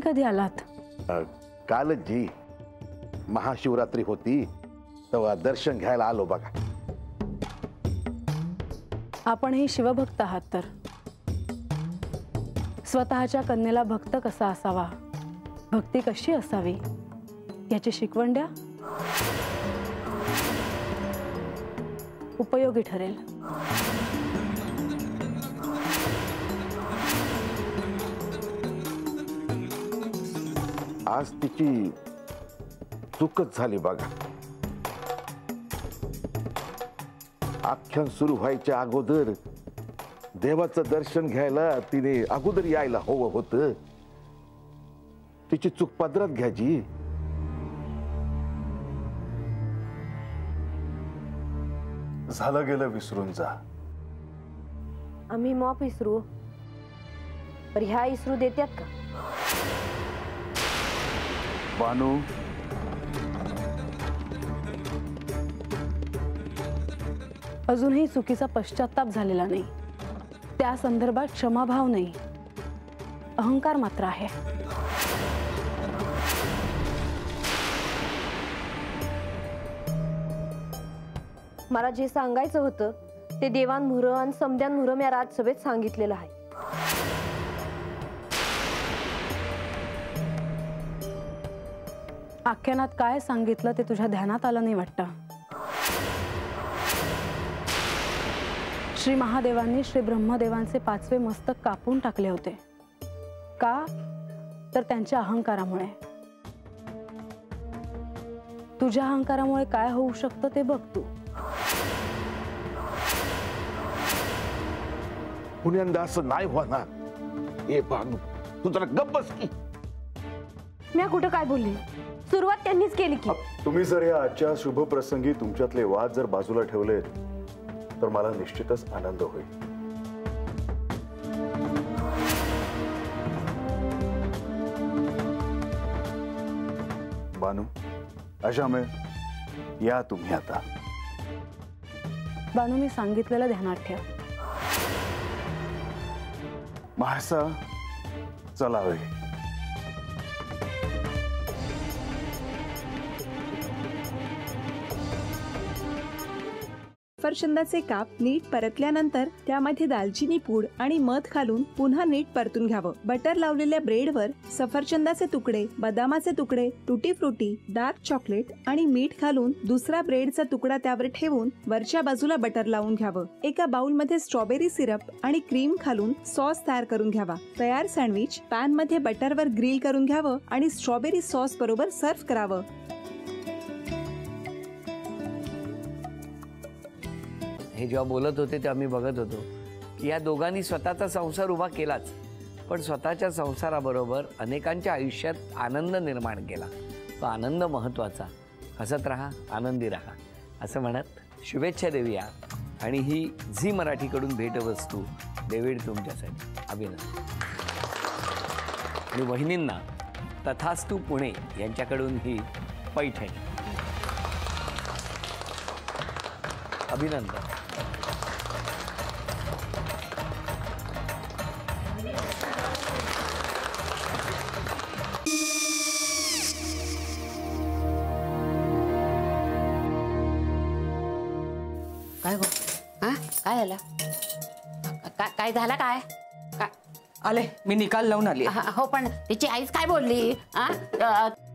कधी आलात? कालच जी महाशिवरात्री होती तेव्हा दर्शन घ्यायला आलो बघा. आपणही शिवभक्त आहात तर स्वतःच्या कन्येला भक्त कसा असावा, भक्ती कशी असावी याची शिकवण द्या. उपयोगी ठरेल. आज तिची चूकच झाली बघा. आख्यान सुरू व्हायच्या अगोदर देवाचं दर्शन घ्यायला तिने अगोदर यायला हवं होतं. तिची चूक पदरात घ्यायची. झालं गेलं विसरून जा. आम्ही मॉप विसरू पर ह्या इसरू देत्यात का? बानू, अजूनही चुकीचा पश्चाताप झालेला नाही. त्या संदर्भात क्षमाभाव नाही, अहंकार मात्र आहे. मला जे सांगायचं होतं ते देवांमुहूर्त आणि समद्यांमुहूर्त मी राजसभेत सांगितलेलं आहे. आख्यानात काय सांगितलं ते तुझ्या ध्यानात आलं नाही वाटतं. श्री महादेवांनी श्री ब्रह्मदेवांचे 5वे मस्तक कापून टाकले होते. का तर त्यांच्या अहंकारामुळे. तुझ्या अहंकारामुळे काय होऊ शकतं ते बघ तू. पुण्यांदा असं नाही होणार. ए बानू, तू जरा गप्प बस की. मी कुठं काय बोलली? सुरुवात त्यांनीच केली की. तुम्ही जर या आजच्या शुभ प्रसंगी तुमच्यातले वाद जर बाजूला ठेवले तर मला निश्चितच आनंद होईल. बानू, अशामे या तुम्ही आता. बानू, मी सांगितलेलं ध्यानात ठेव. महासा चलावे. सफरचंदाचे काप नीट परतल्यानंतर त्यामध्ये दालचिनी पूड आणि मध घालून पुन्हा नीट परतून घ्यावं. बटर लावलेल्या ब्रेडवर सफरचंदाचे तुकडे, बदामाचे तुकडे, टुटी फ्रुटी, डार्क चॉकलेट आणि मीठ घालून दुसरा ब्रेडचा तुकडा त्यावर ठेवून वरच्या बाजूला बटर लावून घ्यावं. एका बाउलमध्ये स्ट्रॉबेरी सिरप आणि क्रीम घालून सॉस तयार करून घ्यावा. तयार सँडविच पॅन मध्ये बटरवर ग्रिल करून घ्यावं आणि स्ट्रॉबेरी सॉस बरोबर सर्व्ह करावं. हे जेव्हा बोलत होते तेव्हा मी बघत होतो की या दोघांनी स्वतःचा संसार उभा केलाच, पण स्वतःच्या संसाराबरोबर अनेकांच्या आयुष्यात आनंद निर्माण केला. तो आनंद महत्त्वाचा. हसत राहा, आनंदी राहा असं म्हणत शुभेच्छा देऊया. आणि ही झी मराठीकडून भेटवस्तू डेव्हिड तुमच्यासाठी. अभिनंदन. आणि वहिनींना तथास्तू पुणे यांच्याकडून ही पैठणी. अभिनंदन. काय गो? हा काय झालं? काय झालं? काय आले मी निकाल लावून आली. हो, पण तिची आईच काय बोलली?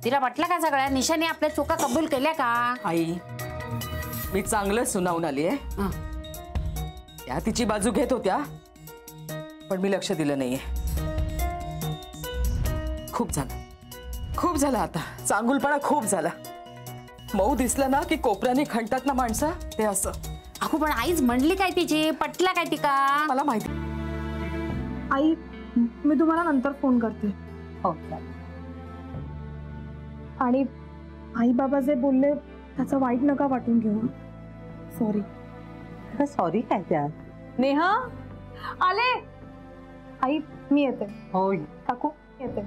तिला वाटलं का सगळ्या निशाने आपल्या चुका कबूल केल्या का? आई, मी चांगलं सुनावून आली आहे. त्या तिची बाजू घेत होत्या पण मी लक्ष दिलं नाहीये. खूप झालं आता. चांगुलपणा खूप झाला. मऊ दिसलं ना की कोपऱ्याने खणतात ना माणसं, ते असं. अहो, पण आईच म्हणली काय तिची? पटला काय तिका? मला माहिती. आई, मी तुम्हाला नंतर फोन करते. हो. आणि आई बाबा जे बोलले त्याचं वाईट नका वाटून घेऊ. सॉरी. सॉरी काय त्या? नेहा आले. आई मी येते. होय काकू येते.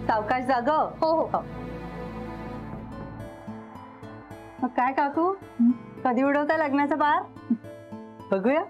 सावकाश जाग. हो हो. मग काय काकू, कधी उडवता लग्नाचा बार? बघूया.